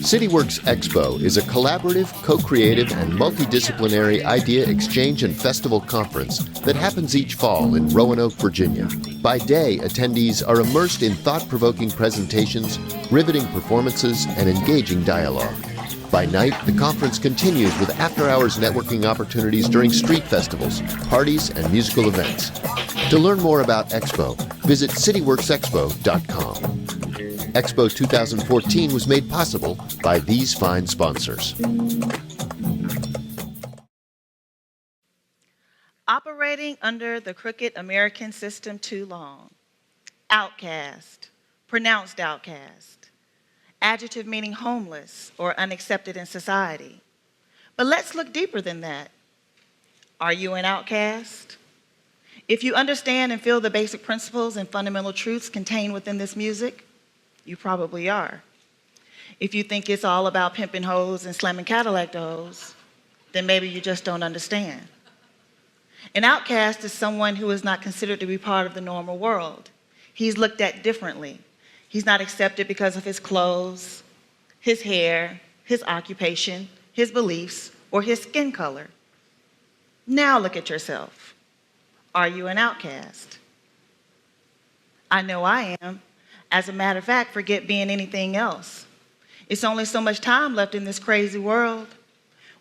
CityWorks Expo is a collaborative, co-creative, and multidisciplinary idea exchange and festival conference that happens each fall in Roanoke, Virginia. By day, attendees are immersed in thought-provoking presentations, riveting performances, and engaging dialogue. By night, the conference continues with after-hours networking opportunities during street festivals, parties, and musical events. To learn more about Expo, visit cityworksexpo.com. Expo 2014 was made possible by these fine sponsors. Operating under the crooked American system too long. Outcast, pronounced outcast. Adjective meaning homeless or unaccepted in society. But let's look deeper than that. Are you an outcast? If you understand and feel the basic principles and fundamental truths contained within this music, you probably are. If you think it's all about pimping hoes and slamming Cadillac doors, then maybe you just don't understand. An outcast is someone who is not considered to be part of the normal world. He's looked at differently. He's not accepted because of his clothes, his hair, his occupation, his beliefs, or his skin color. Now look at yourself. Are you an outcast? I know I am. As a matter of fact, forget being anything else. It's only so much time left in this crazy world.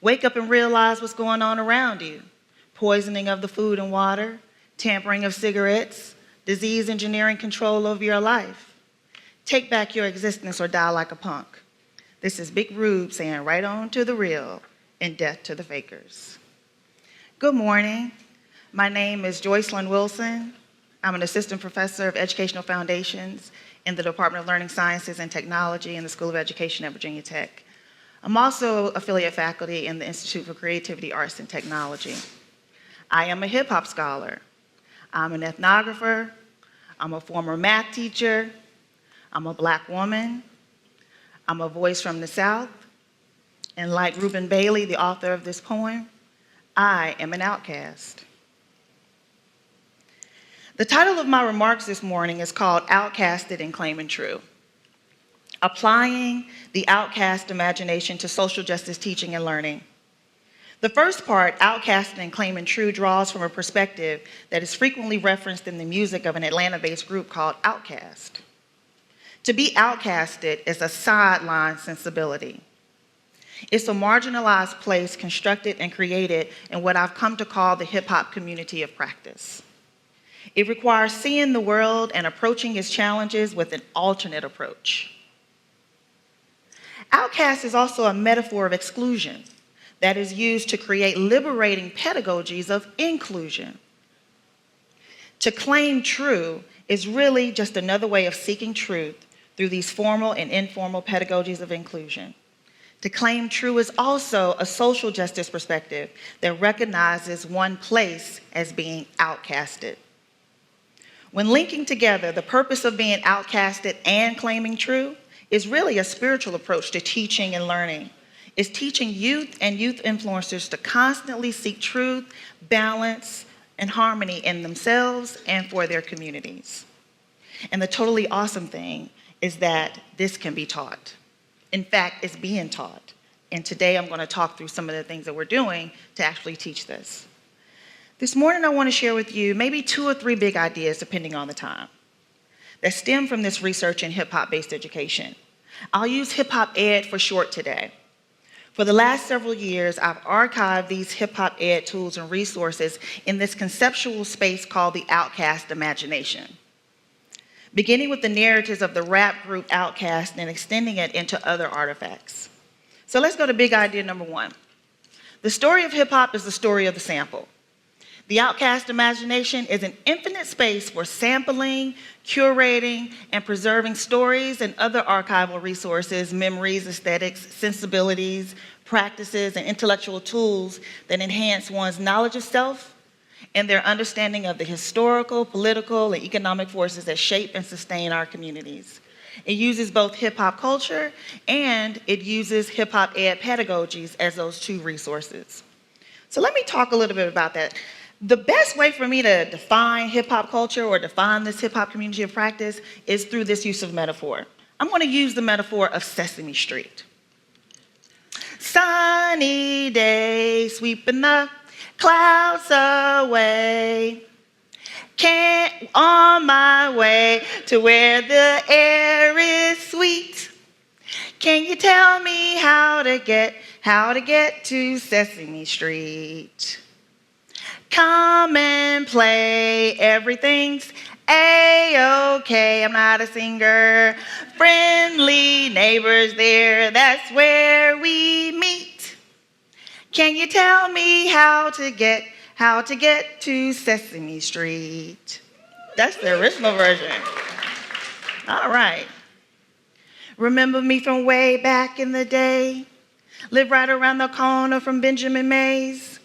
Wake up and realize what's going on around you. Poisoning of the food and water, tampering of cigarettes, disease engineering control over your life. Take back your existence or die like a punk. This is Big Rube saying right on to the real and death to the fakers. Good morning. My name is Joycelyn Wilson. I'm an assistant professor of educational foundations in the Department of Learning Sciences and Technology in the School of Education at Virginia Tech. I'm also affiliate faculty in the Institute for Creativity, Arts, and Technology. I am a hip hop scholar. I'm an ethnographer. I'm a former math teacher. I'm a Black woman. I'm a voice from the South. And like Reuben Bailey, the author of this poem, I am an outcast. The title of my remarks this morning is called Outkast'd and Claimin True. Applying the OUTKAST imagination to social justice teaching and learning. The first part, Outkast'd and Claimin True, draws from a perspective that is frequently referenced in the music of an Atlanta-based group called OUTKAST. To be outcasted is a sideline sensibility. It's a marginalized place constructed and created in what I've come to call the hip-hop community of practice. It requires seeing the world and approaching its challenges with an alternate approach. Outcast is also a metaphor of exclusion that is used to create liberating pedagogies of inclusion. To claim true is really just another way of seeking truth through these formal and informal pedagogies of inclusion. To claim true is also a social justice perspective that recognizes one place as being outcasted. When linking together the purpose of being outcasted and claiming true is really a spiritual approach to teaching and learning. It's teaching youth and youth influencers to constantly seek truth, balance, and harmony in themselves and for their communities. And the totally awesome thing is that this can be taught. In fact, it's being taught. And today I'm going to talk through some of the things that we're doing to actually teach this. This morning I want to share with you maybe 2 or 3 big ideas, depending on the time, that stem from this research in hip-hop-based education. I'll use hip-hop ed for short today. For the last several years, I've archived these hip-hop ed tools and resources in this conceptual space called the OUTKAST Imagination, beginning with the narratives of the rap group OUTKAST and extending it into other artifacts. So let's go to big idea number 1. The story of hip-hop is the story of the sample. The OUTKAST Imagination is an infinite space for sampling, curating, and preserving stories and other archival resources, memories, aesthetics, sensibilities, practices, and intellectual tools that enhance one's knowledge of self and their understanding of the historical, political, and economic forces that shape and sustain our communities. It uses both hip-hop culture and it uses hip-hop ed pedagogies as those 2 resources. So let me talk a little bit about that. The best way for me to define hip-hop culture or define this hip-hop community of practice is through this use of metaphor. I'm going to use the metaphor of Sesame Street. Sunny day, sweeping the clouds away. On my way to where the air is sweet. Can you tell me how to get to Sesame Street? Come and play, everything's A-okay. I'm not a singer. Friendly neighbors there, that's where we meet. Can you tell me how to get to Sesame Street? That's the original version. All right. Remember me from way back in the day? Live right around the corner from Benjamin Mays.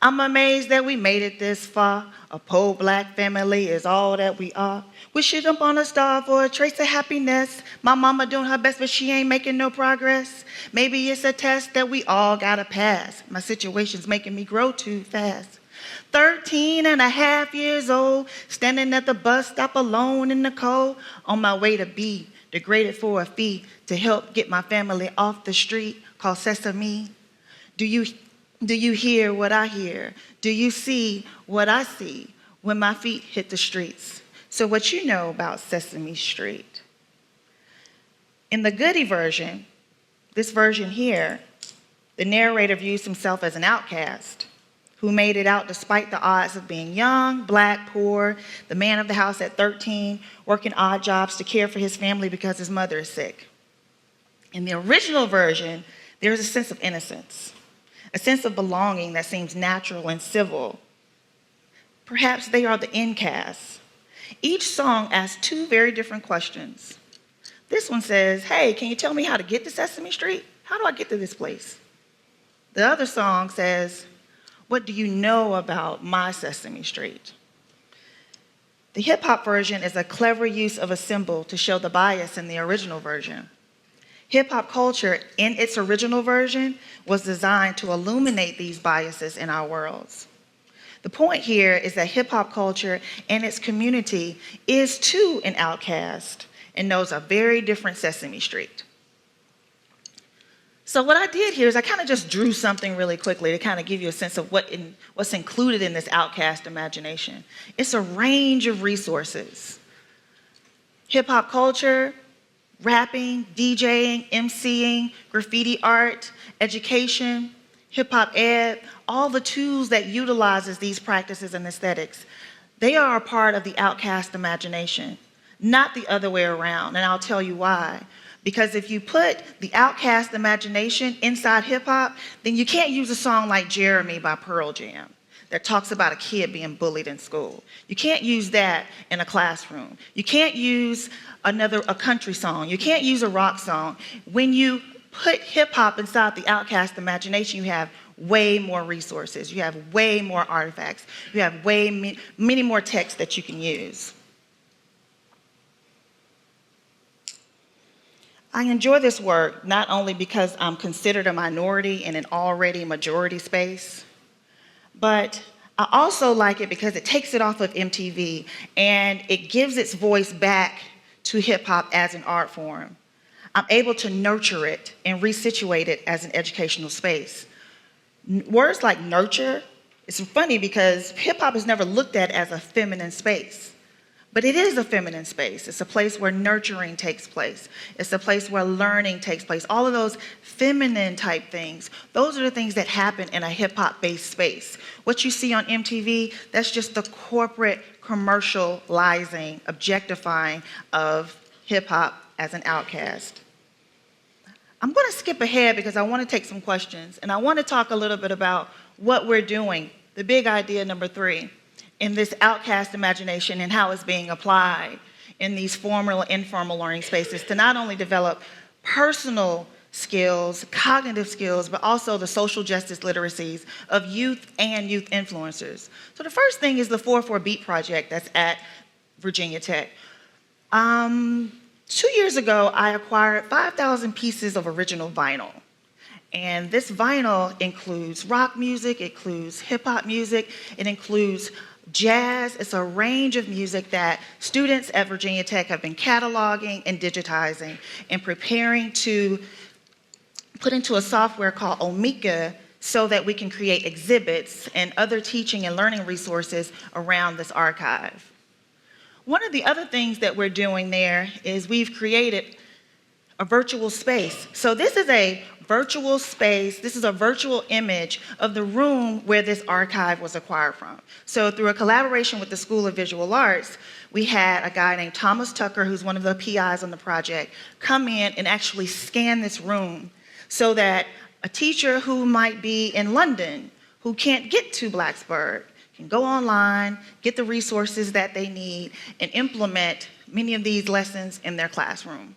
I'm amazed that we made it this far. A poor black family is all that we are. We should jump on a star for a trace of happiness. My mama doing her best, but she ain't making no progress. Maybe it's a test that we all gotta pass. My situation's making me grow too fast. 13 and a half years old, standing at the bus stop alone in the cold, on my way to be degraded for a fee to help get my family off the street called Sesame. Do you hear what I hear? Do you see what I see when my feet hit the streets? So what you know about Sesame Street? In the Goody version, this version here, the narrator views himself as an outcast who made it out despite the odds of being young, black, poor, the man of the house at 13, working odd jobs to care for his family because his mother is sick. In the original version, there's a sense of innocence, a sense of belonging that seems natural and civil. Perhaps they are the Outkast. Each song asks two very different questions. This one says, hey, can you tell me how to get to Sesame Street? How do I get to this place? The other song says, what do you know about my Sesame Street? The hip hop version is a clever use of a symbol to show the bias in the original version. Hip hop culture in its original version was designed to illuminate these biases in our worlds. The point here is that hip hop culture and its community is too an outcast and knows a very different Sesame Street. So what I did here is I kind of just drew something really quickly to kind of give you a sense of what's included in this OUTKAST imagination. It's a range of resources. Hip hop culture, rapping, DJing, MCing, graffiti art, education, hip hop ed, all the tools that utilizes these practices and aesthetics, they are a part of the OUTKAST imagination, not the other way around, and I'll tell you why. Because if you put the OUTKAST imagination inside hip hop, then you can't use a song like Jeremy by Pearl Jam that talks about a kid being bullied in school. You can't use that in a classroom. You can't use a country song. You can't use a rock song. When you put hip hop inside the OUTKAST imagination, you have way more resources. You have way more artifacts. You have many more texts that you can use. I enjoy this work not only because I'm considered a minority in an already majority space, but I also like it because it takes it off of MTV and it gives its voice back to hip hop as an art form. I'm able to nurture it and resituate it as an educational space. Words like nurture, it's funny because hip hop is never looked at as a feminine space. But it is a feminine space. It's a place where nurturing takes place. It's a place where learning takes place. All of those feminine type things, those are the things that happen in a hip hop based space. What you see on MTV, that's just the corporate commercializing, objectifying of hip hop as an outcast. I'm gonna skip ahead because I wanna take some questions and I wanna talk a little bit about what we're doing, the big idea number 3. In this OUTKAST imagination and how it's being applied in these formal and informal learning spaces to not only develop personal skills, cognitive skills, but also the social justice literacies of youth and youth influencers. So the first thing is the 4-4 Beat project that's at Virginia Tech. 2 years ago, I acquired 5,000 pieces of original vinyl. And this vinyl includes rock music, it includes hip hop music, it includes jazz. It's a range of music that students at Virginia Tech have been cataloging and digitizing and preparing to put into a software called Omeka so that we can create exhibits and other teaching and learning resources around this archive. One of the other things that we're doing there is we've created a virtual space. So this is a virtual space, this is a virtual image of the room where this archive was acquired from. So through a collaboration with the School of Visual Arts, we had a guy named Thomas Tucker, who's one of the PIs on the project, come in and actually scan this room so that a teacher who might be in London, who can't get to Blacksburg, can go online, get the resources that they need, and implement many of these lessons in their classroom.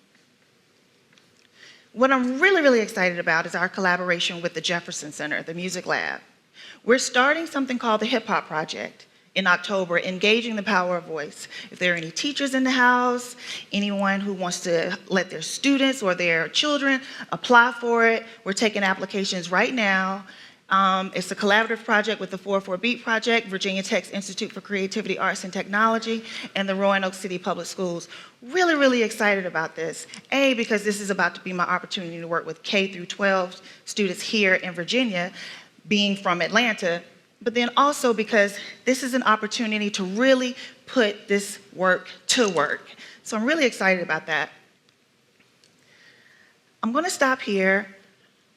What I'm really, really excited about is our collaboration with the Jefferson Center, the Music Lab. We're starting something called the Hip Hop Project in October, engaging the power of voice. If there are any teachers in the house, anyone who wants to let their students or their children apply for it, we're taking applications right now. It's a collaborative project with the 4-4 Beat Project, Virginia Tech's Institute for Creativity, Arts, and Technology, and the Roanoke City Public Schools. Really, really excited about this. A, because this is about to be my opportunity to work with K through 12 students here in Virginia, being from Atlanta, but then also because this is an opportunity to really put this work to work. So I'm really excited about that. I'm going to stop here.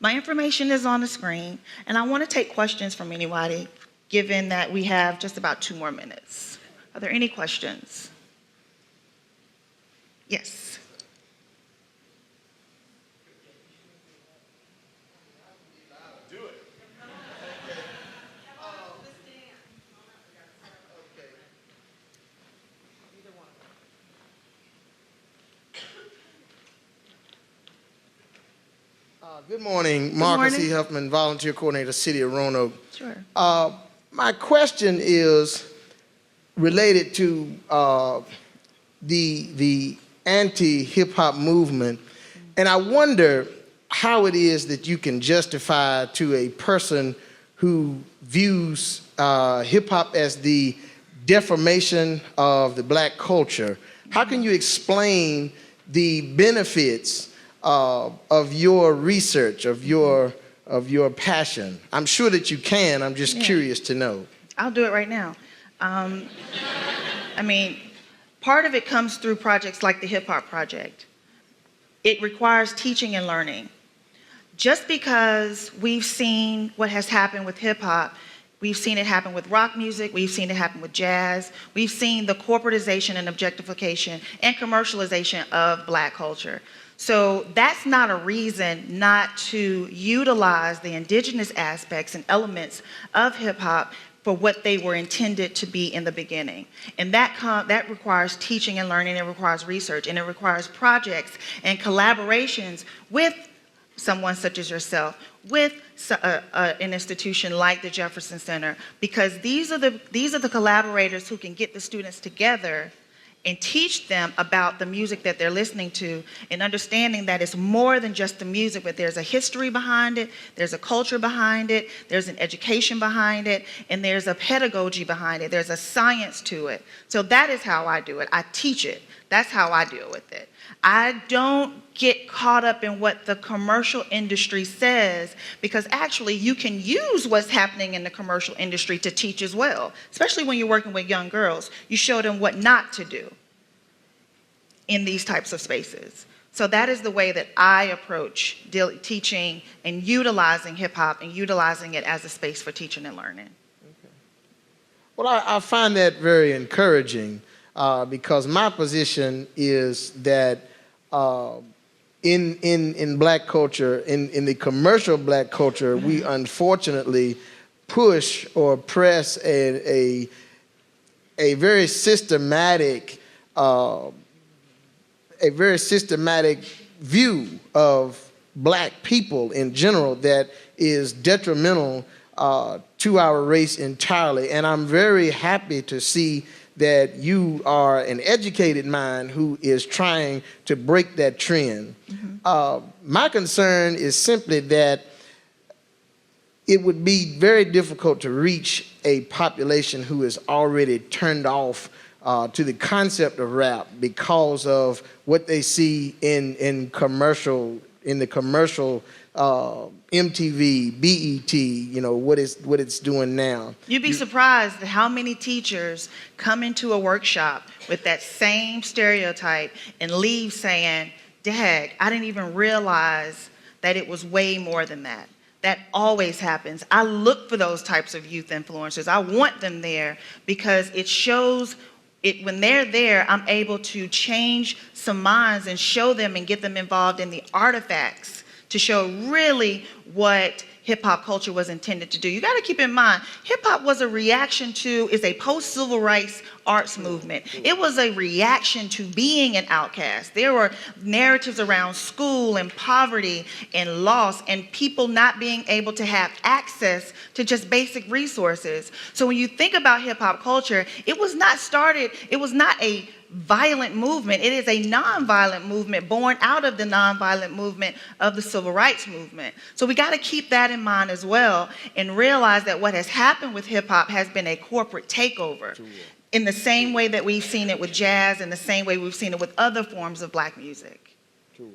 My information is on the screen, and I want to take questions from anybody, given that we have just about 2 more minutes. Are there any questions? Yes. Do it. Good morning, Marcus E. Huffman, Volunteer Coordinator, City of Roanoke. Sure. My question is related to the anti-hip-hop movement, and I wonder how it is that you can justify to a person who views hip-hop as the deformation of the black culture. How can you explain the benefits of your research, of your passion? I'm sure that you can. I'm just curious to know. I'll do it right now. I mean, part of it comes through projects like the Hip Hop Project. It requires teaching and learning. Just because we've seen what has happened with hip hop, we've seen it happen with rock music, we've seen it happen with jazz, we've seen the corporatization and objectification and commercialization of black culture. So that's not a reason not to utilize the indigenous aspects and elements of hip hop for what they were intended to be in the beginning. And that requires teaching and learning, it requires research, and it requires projects and collaborations with someone such as yourself, with an institution like the Jefferson Center, because these are the collaborators who can get the students together and teach them about the music that they're listening to, and understanding that it's more than just the music, but there's a history behind it, there's a culture behind it, there's an education behind it, and there's a pedagogy behind it, there's a science to it. So that is how I do it. I teach it. That's how I deal with it. I don't get caught up in what the commercial industry says, because actually you can use what's happening in the commercial industry to teach as well, especially when you're working with young girls. You show them what not to do in these types of spaces. So that is the way that I approach teaching and utilizing hip hop and utilizing it as a space for teaching and learning. Okay. Well, I find that very encouraging. Because my position is that in black culture, in the commercial black culture, we unfortunately push or press a very systematic view of black people in general that is detrimental to our race entirely. And I'm very happy to see that you are an educated mind who is trying to break that trend. Mm-hmm. My concern is simply that it would be very difficult to reach a population who is already turned off to the concept of rap because of what they see in commercial in the commercial MTV, BET, you know, what it's doing now. You'd be surprised at how many teachers come into a workshop with that same stereotype and leave saying, "Dag, I didn't even realize that it was way more than that." That always happens. I look for those types of youth influencers. I want them there because it shows it, when they're there, I'm able to change some minds and show them and get them involved in the artifacts to show really what hip-hop culture was intended to do. You got to keep in mind, hip-hop was a reaction to, is a post-civil rights arts movement. It was a reaction to being an outcast. There were narratives around school and poverty and loss and people not being able to have access to just basic resources. So when you think about hip-hop culture, it was not a violent movement. It is a nonviolent movement born out of the nonviolent movement of the civil rights movement. So we got to keep that in mind as well and realize that what has happened with hip hop has been a corporate takeover in the same way that we've seen it with jazz, in the same way we've seen it with other forms of black music. True.